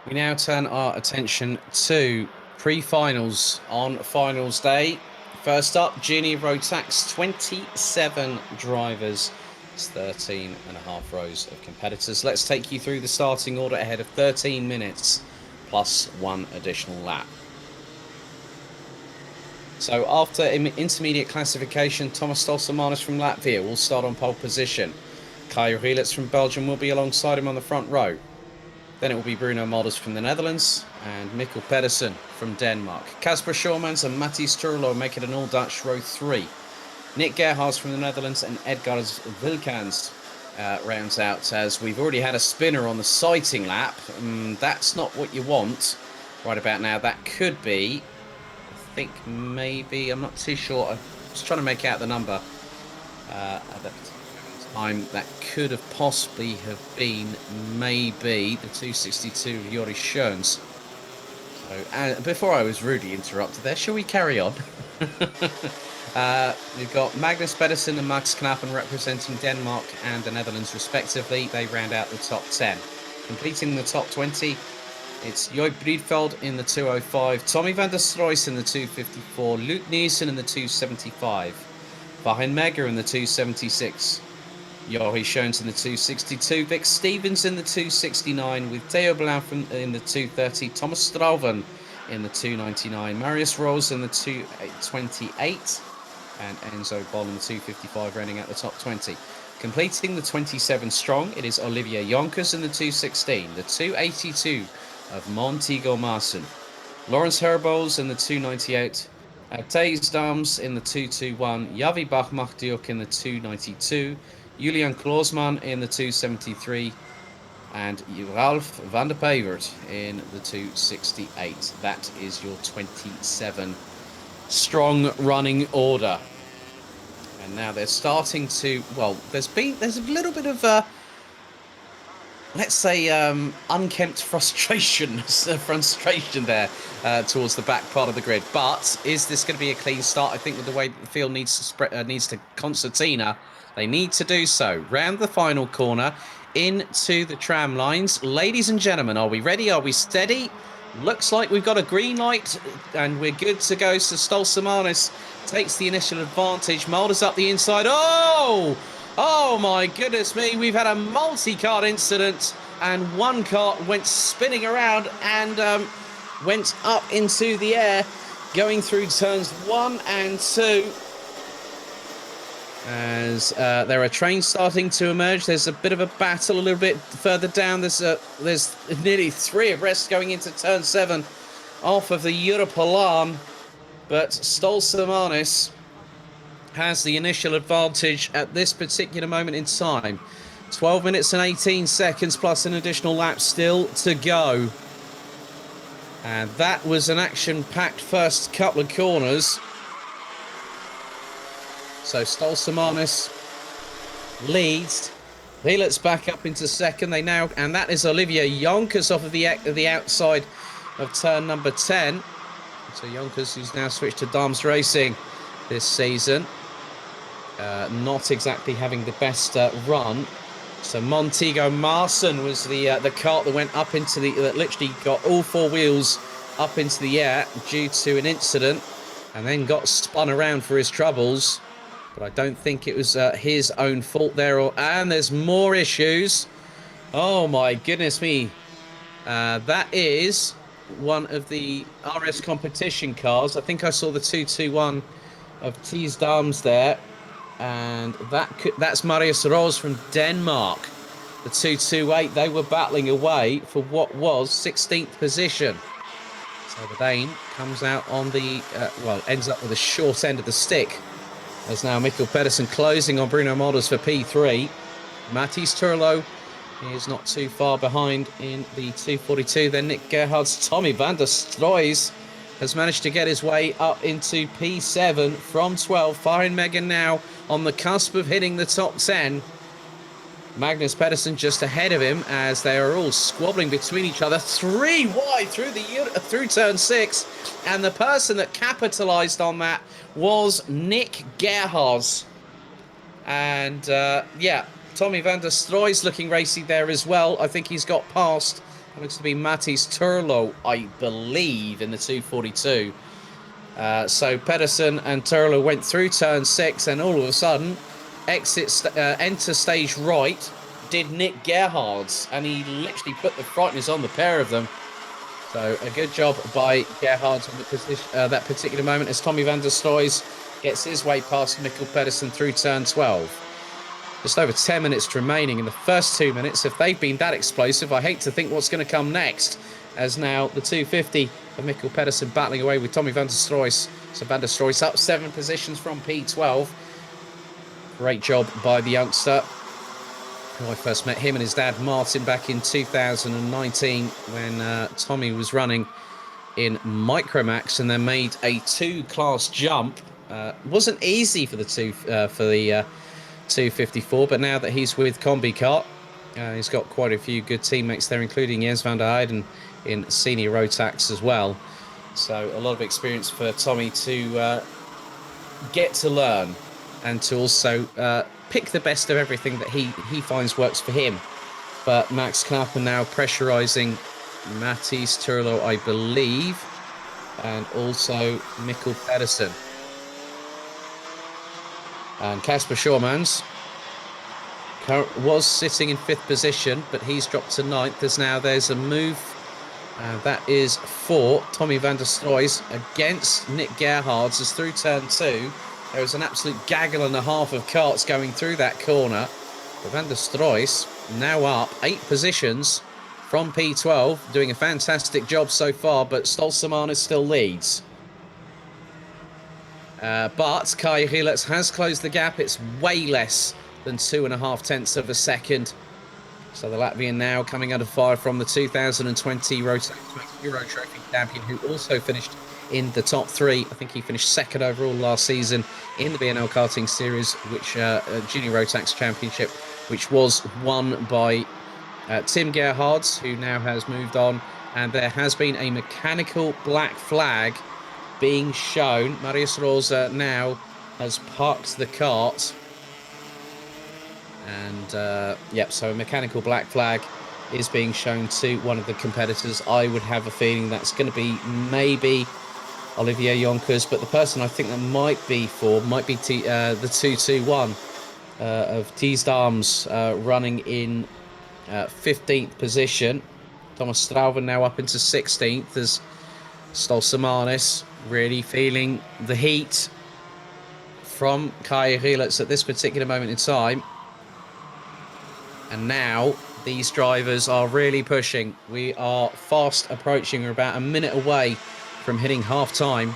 We now turn our attention to pre-finals on finals day. First up, Junior Rotax, 27 drivers. It's 13 and a half rows of competitors. Let's take you through the starting order ahead of 13 minutes plus one additional lap. So after intermediate classification, Thomas Stolsamanis from Latvia will start on pole position. Kajo Rielitz from Belgium will be alongside him on the front row. Then it will be Bruno Molders from the Netherlands and Mikkel Pedersen from Denmark. Kasper Schormans and Matthijs Turlo make it an all-Dutch row 3. Nick Gerhards from the Netherlands and Edgars Wilkans rounds out, as we've already had a spinner on the sighting lap. That's not what you want right about now. That could be, I think maybe, I'm not too sure. I'm just trying to make out the number at that time. That could have possibly have been maybe the 262 of Joris Schoens. So, before I was rudely interrupted there, shall we carry on? We've got Magnus Pedersen and Max Knappen representing Denmark and the Netherlands respectively. They round out the top 10. Completing the top 20, it's Joop Breedveld in the 205, Tommy van der Stroys in the 254, Luke Nielsen in the 275, Vahin Megger in the 276, Joris Schoens in the 262, Vic Stevens in the 269, with Theo Blanc in the 230, Thomas Strauven in the 299, Marius Rose in the 228, and Enzo Boll in the 255, rounding out the top 20. Completing the 27 strong, it is Olivier Jonkers in the 216, the 282 of Montego Marsen, Lawrence Herbols in the 298, Thijs Dams in the 221, Javi Bachmachdiuk in the 292, Julian Kloosman in the 273, and Ralph van der Pevert in the 268. That is your 27 strong running order. And now they're starting to, well, there's a little bit of let's say unkempt frustration there towards the back part of the grid. But is this going to be a clean start? I think with the way the field needs to concertina, they need to do so. Round the final corner, into the tram lines. Ladies and gentlemen, are we ready? Are we steady? Looks like we've got a green light and we're good to go. So Stolsamanis takes the initial advantage. Molders up the inside. Oh my goodness me. We've had a multi-cart incident and one cart went spinning around and went up into the air, going through turns 1 and 2. As there are trains starting to emerge, there's a bit of a battle a little bit further down. There's nearly 3 abreast going into turn 7 off of the Europalan, but Stolsamanis has the initial advantage at this particular moment in time. 12 minutes and 18 seconds plus an additional lap still to go. And that was an action-packed first couple of corners. So Stolsamanis leads. Rielitz back up into second. And that is Olivier Jonkers off of the outside of turn number 10. So Jonkers, who's now switched to Dams Racing this season, not exactly having the best run. So Montego Marsen was the cart that went up into that literally got all 4 wheels up into the air due to an incident, and then got spun around for his troubles. But I don't think it was his own fault there. And there's more issues. Oh my goodness me. That is one of the RS competition cars. I think I saw the 221 of Thijs Dams there. And that's Marius Rose from Denmark. The 228, they were battling away for what was 16th position. So the Dane comes out on the, ends up with a short end of the stick. There's now Mikkel Pedersen closing on Bruno Molders for P3. Matthijs Turlo is not too far behind in the 242. Then Nick Gerhard's Tommy van der Stroys has managed to get his way up into P7 from 12. Vahin Megger now on the cusp of hitting the top 10. Magnus Pedersen just ahead of him as they are all squabbling between each other. 3 wide through turn 6. And the person that capitalised on that was Nick Gerhards. And, Tommy van der Stroy's looking racy there as well. I think he's got past That looks to be Mattis Turlo, I believe, in the 242. So Pedersen and Turlo went through turn 6, and all of a sudden, enter stage right did Nick Gerhards, and he literally put the frighteners on the pair of them. So a good job by Gerhards on the position, that particular moment, as Tommy van der Stoys gets his way past Mikkel Pedersen through turn 12. Just over 10 minutes remaining in the first 2 minutes. If they've been that explosive, I hate to think what's going to come next. As now the 250 of Mikkel Pedersen battling away with Tommy van der Stoys. So van der Stoys up 7 positions from P12. Great job by the youngster. I first met him and his dad Martin back in 2019 when Tommy was running in Micromax, and then made a 2-class jump. Wasn't easy for the 254, but now that he's with Combi Kart, he's got quite a few good teammates there, including Jens van der Heijden in senior Rotax as well. So a lot of experience for Tommy to get to learn, and to also pick the best of everything that he finds works for him. But Max Knappen now pressurising Mattis Turlo, I believe, and also Mikkel Pedersen. And Casper Schormans was sitting in 5th position, but he's dropped to 9th. There's a move. That is for Tommy van der Stoys against Nick Gerhards, as through turn 2. There was an absolute gaggle and a half of karts going through that corner. But van der Stoys now up 8 positions from P12, doing a fantastic job so far, but Stolzemanis still leads. But Kai Rielets has closed the gap. It's way less than 2.5 tenths of a second. So the Latvian now coming under fire from the 2020 Rotax Euro Trophy champion, who also finished in the top 3. I think he finished 2nd overall last season in the BNL karting series, which Junior Rotax Championship, which was won by Tim Gerhards, who now has moved on. And there has been a mechanical black flag being shown. Marius Rosa now has parked the kart. And, yep, so a mechanical black flag is being shown to one of the competitors. I would have a feeling that's going to be maybe Olivier Jonkers, but the person I think that might be the 221 of Tiesdams, running in 15th position. Thomas Strauven now up into 16th, as Stolzemanis really feeling the heat from Kai Rielets at this particular moment in time. And now these drivers are really pushing. We are fast approaching. We're about a minute away from hitting half-time,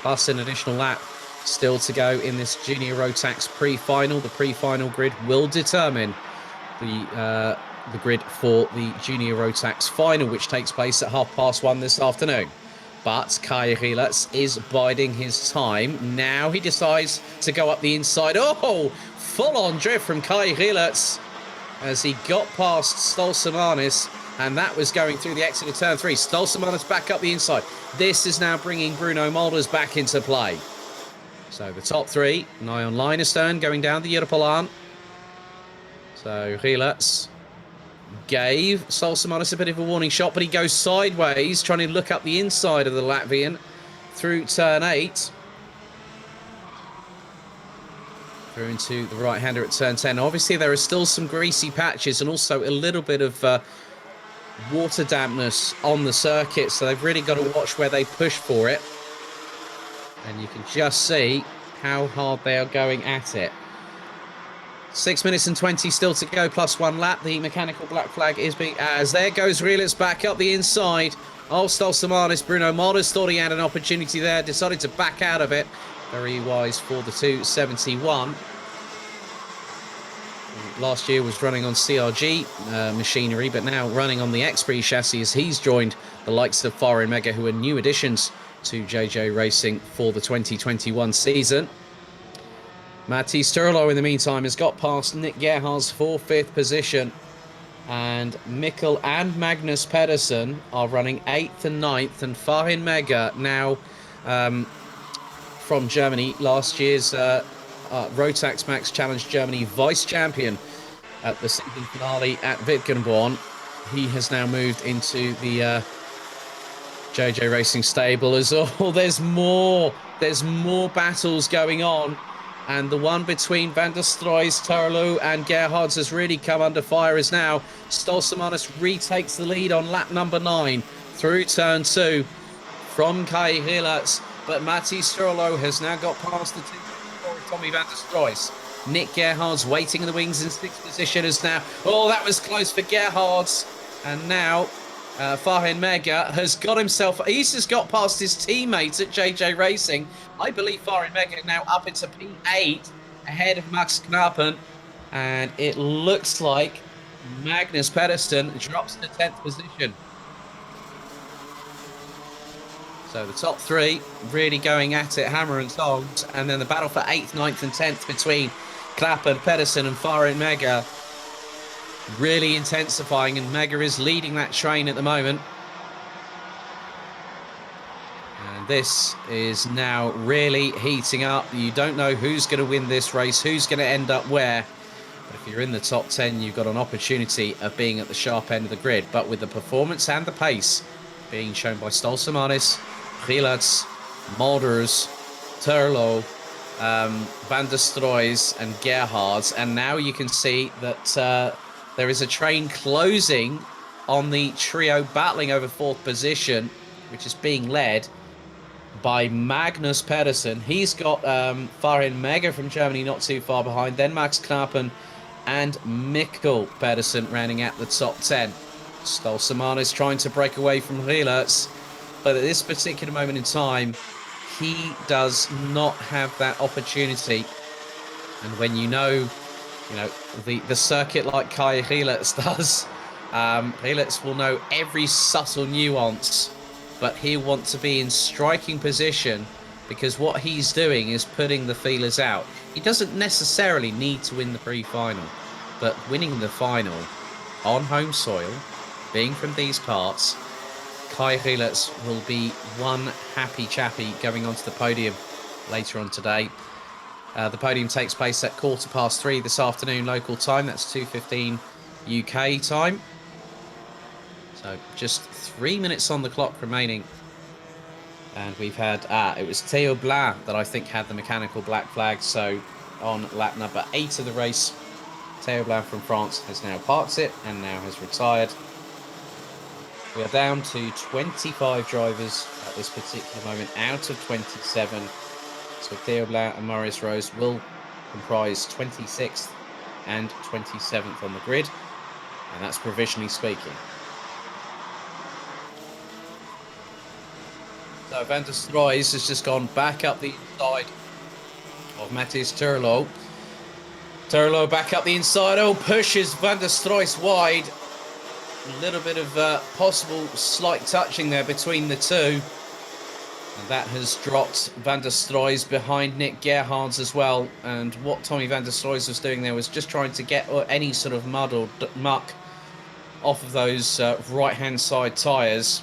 plus an additional lap still to go in this Junior Rotax pre-final. The pre-final grid will determine the grid for the Junior Rotax final, which takes place at 1:30 this afternoon. But Kai Rielets is biding his time. Now he decides to go up the inside. Oh, full-on drift from Kai Rielets as he got past Stolzemanis, and that was going through the exit of turn 3. Stolzemanis back up the inside. This is now bringing Bruno Mulders back into play. So the top 3, Nyon Linestone going down the Europolan. So Rielets gave Stolzemanis a bit of a warning shot, but he goes sideways, trying to look up the inside of the Latvian through turn 8. Through into the right-hander at turn 10. Obviously, there are still some greasy patches and also a little bit of water dampness on the circuit, so they've really got to watch where they push for it. And you can just see how hard they are going at it. 6 minutes and 20 still to go, plus 1 lap. The mechanical black flag is being... as there goes Rielets back up the inside. Oh, Stolzemanis. Bruno Mulders thought he had an opportunity there, decided to back out of it. Very wise for the 271. Last year was running on CRG machinery, but now running on the X-Prix chassis, as he's joined the likes of Farin Mega, who are new additions to JJ Racing for the 2021 season. Mattis Turlo, in the meantime, has got past Nick Gerhards for 5th position. And Mikkel and Magnus Pedersen are running 8th and 9th. And Farin Mega now... from Germany, last year's Rotax Max Challenge Germany vice champion at the season finale at Wittgenborn. he has now moved into the JJ Racing stable as well. There's more battles going on. And the one between Van der Stroys, Turlo, and Gerhards has really come under fire as now Stolsamanis retakes the lead on lap number 9 through turn 2 from Kai Hillertz. But Matthias Turlo has now got past the team of Tommy Van der Stroys. Nick Gerhards waiting in the wings in 6th position as now. Oh, that was close for Gerhards. And now Fahin Mega has got himself, he's just got past his teammates at JJ Racing. I believe Fahin Mega now up into P8 ahead of Max Knappen. And it looks like Magnus Pedersen drops to 10th position. So the top 3 really going at it, hammer and tongs. And then the battle for 8th, 9th and 10th between Knappen, Pedersen and Fahin Mega really intensifying, and Mega is leading that train at the moment. And this is now really heating up. You don't know who's going to win this race, who's going to end up where. But if you're in the top 10, you've got an opportunity of being at the sharp end of the grid. But with the performance and the pace being shown by Stolsamanis, Gielats, Mulders, Turlo, Van der Stroys and Gerhards, and now you can see that there is a train closing on the trio battling over 4th position, which is being led by Magnus Pedersen. He's got Farin Mega from Germany not too far behind. Then Max Knappen and Mikkel Pedersen rounding out the top 10. Stolsamanis trying to break away from Gielats, but at this particular moment in time, he does not have that opportunity. And when you know the circuit like Kai Gielats does, Gielats will know every subtle nuance, but he'll want to be in striking position, because what he's doing is putting the feelers out. He doesn't necessarily need to win the pre-final, but winning the final on home soil, being from these parts, Kai Gielats will be one happy chappy going onto the podium later on today. The podium takes place at 3:15 this afternoon local time. That's 2:15 UK time. So just 3 minutes on the clock remaining. And we've had, it was Theo Blas that I think had the mechanical black flag. So on lap number 8 of the race, Theo Blas from France has now parked it and now has retired. We are down to 25 drivers at this particular moment out of 27. So Theo Blas and Marius Rose will comprise 26th and 27th on the grid, and that's provisionally speaking. So Van der Stroys has just gone back up the inside of Matthias Turlo. Turlo back up the inside, pushes Van der Stroys wide. A little bit of possible slight touching there between the two. And that has dropped Van der Stroys behind Nick Gerhards as well. And what Tommy Van der Stroys was doing there was just trying to get any sort of mud or muck off of those right-hand side tyres.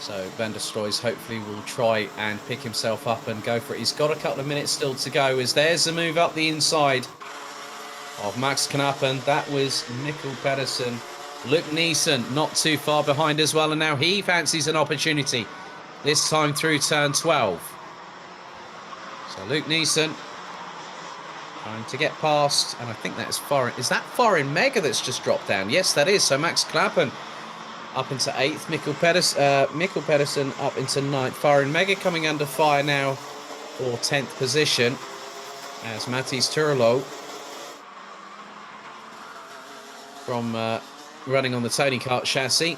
So Van der Stroys hopefully will try and pick himself up and go for it. He's got a couple of minutes still to go, as there's a move up the inside of Max Knappen. That was Mikkel Pedersen. Luke Neeson not too far behind as well, and now he fancies an opportunity, this time through turn 12. So Luke Neeson trying to get past, and I think that's foreign. Is that foreign Mega that's just dropped down? Yes, that is. So Max Knappen up into 8th, Mikkel Pedersen up into 9th. Foreign Mega coming under fire now for 10th position as Matthias Turlo from running on the Tony Kart chassis,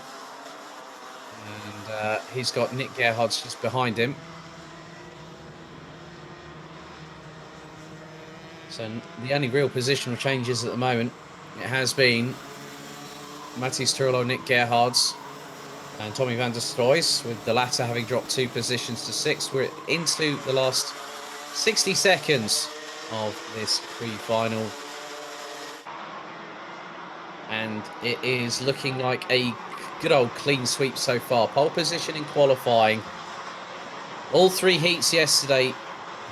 and he's got Nick Gerhards just behind him. So the only real positional changes at the moment, it has been Matthias Turlo, Nick Gerhards and Tommy Van der Stroys, with the latter having dropped 2 positions to 6th. We're into the last 60 seconds of this pre-final, and it is looking like a good old clean sweep so far. Pole position in qualifying. All 3 heats yesterday,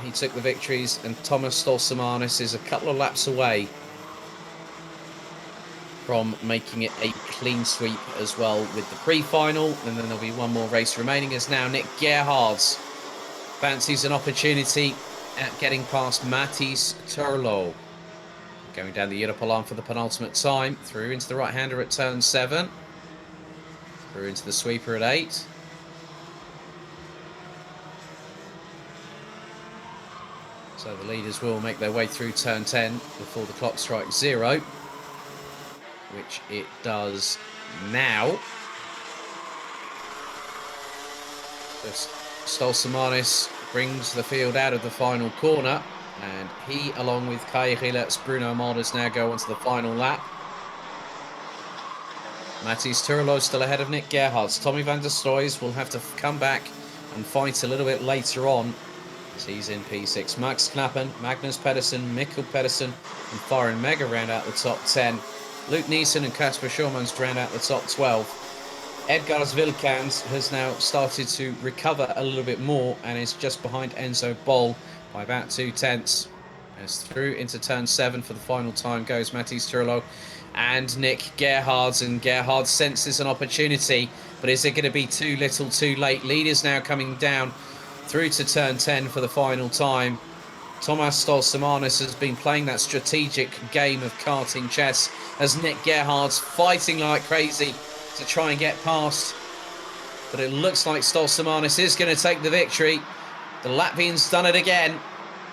he took the victories, and Thomas Stolsamanis is a couple of laps away from making it a clean sweep as well with the pre-final. And then there'll be one more race remaining, as now Nick Gerhards fancies an opportunity at getting past Matthijs Turlo. Going down the Europolan for the penultimate time, through into the right-hander at turn 7. Through into the sweeper at 8. So the leaders will make their way through turn 10 before the clock strikes 0, which it does now. Just Stolsamanis brings the field out of the final corner, and he, along with Kai Rilet's Bruno Malders, now go onto the final lap. Matthijs Turlo still ahead of Nick Gerhards. Tommy van der Stroys will have to come back and fight a little bit later on. He's in P6. Max Knappen, Magnus Pedersen, Mikkel Pedersen and Foreign Mega round out the top 10. Luke Neeson and Kasper Schurmans round out the top 12. Edgars Wilkans has now started to recover a little bit more and is just behind Enzo Bol by about 2 tenths. As through into turn 7 for the final time goes Matthijs Turlo and Nick Gerhards, and Gerhards senses an opportunity, but is it going to be too little too late? Leaders now coming down through to turn 10 for the final time. Thomas Stolsamanis has been playing that strategic game of karting chess as Nick Gerhards fighting like crazy to try and get past. But it looks like Stolsamanis is going to take the victory. The Latvian's done it again.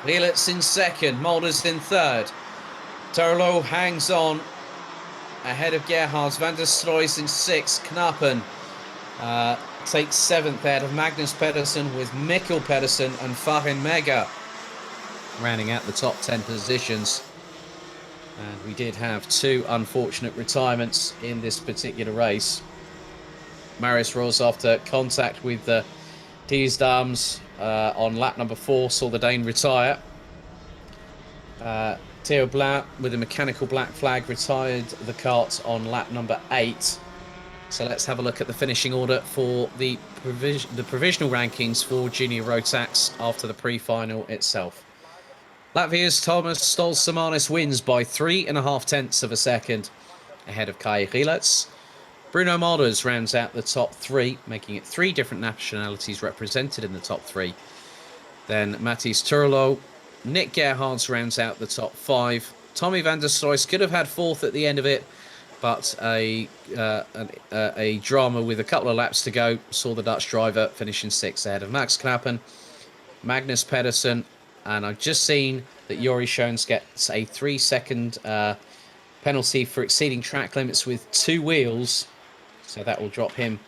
Rielets in second, Malders in third. Turlo hangs on ahead of Gerhards. Van der Stroys in 6th. Knappen takes 7th out of Magnus Pedersen, with Mikkel Pedersen and Farin Mega rounding out the top 10 positions. And we did have 2 unfortunate retirements in this particular race. Marius Roos, after contact with the Diesdams on lap number 4, saw the Dane retire. Theo Blanc, with a mechanical black flag, retired the kart on lap number 8. So let's have a look at the finishing order for the provisional rankings for Junior Rotax after the pre-final itself. Latvia's Thomas Stolsamanis wins by 3.5 tenths of a second ahead of Kai Rielets. Bruno Malders rounds out the top 3, making it 3 different nationalities represented in the top 3. Then Matthijs Turlo, Nick Gerhards rounds out the top 5. Tommy van der Stroys could have had 4th at the end of it, but a drama with a couple of laps to go saw the Dutch driver finishing 6th ahead of Max Knappen, Magnus Pedersen, and I've just seen that Jori Schoens gets a 3-second penalty for exceeding track limits with 2 wheels, so that will drop him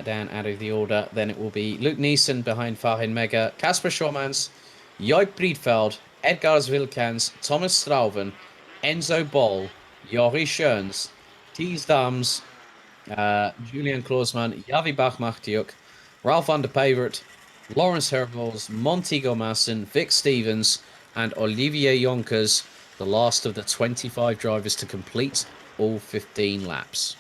down out of the order. Then it will be Luke Neeson behind Farin Mega, Kasper Schurmans, Joip Breedveld, Edgars Wilkans, Thomas Strauven, Enzo Bol, Jori Schoens, Thies Dams, Julian Kloosman, Javi Bachmachtiuk, Ralph van der Pevert, Lawrence Herbols, Monty Gomassen, Vic Stevens, and Olivier Jonkers, the last of the 25 drivers to complete all 15 laps.